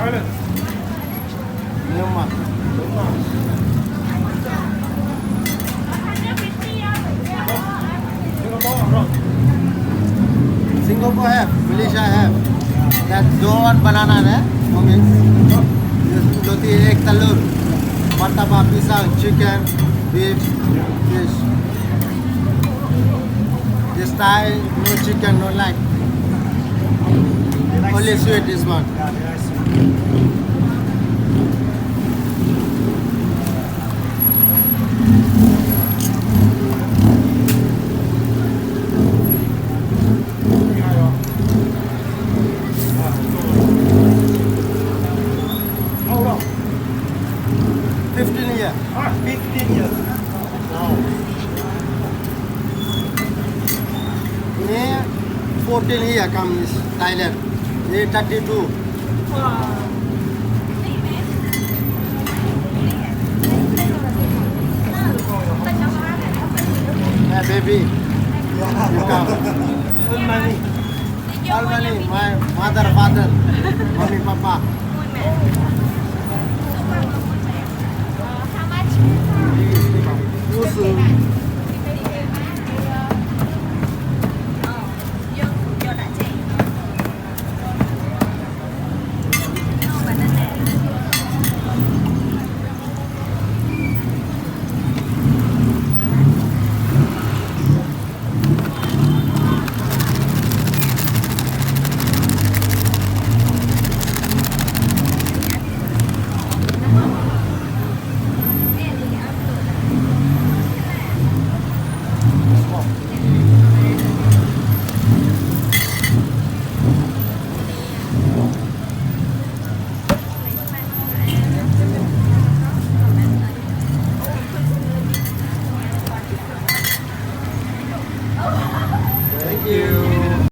Myanmar. Singapore have, Malaysia have. That Doan banana है, okay. Roti egg telur, martabak pisang, chicken, beef, fish. This Thai, no chicken, no leg. Only sweet this one. How long? 15 years. 15 years. Ini 14 years come is Thailand. Ini 32. Hey baby, you come. Good money. All money, my mother, father, mommy, papa.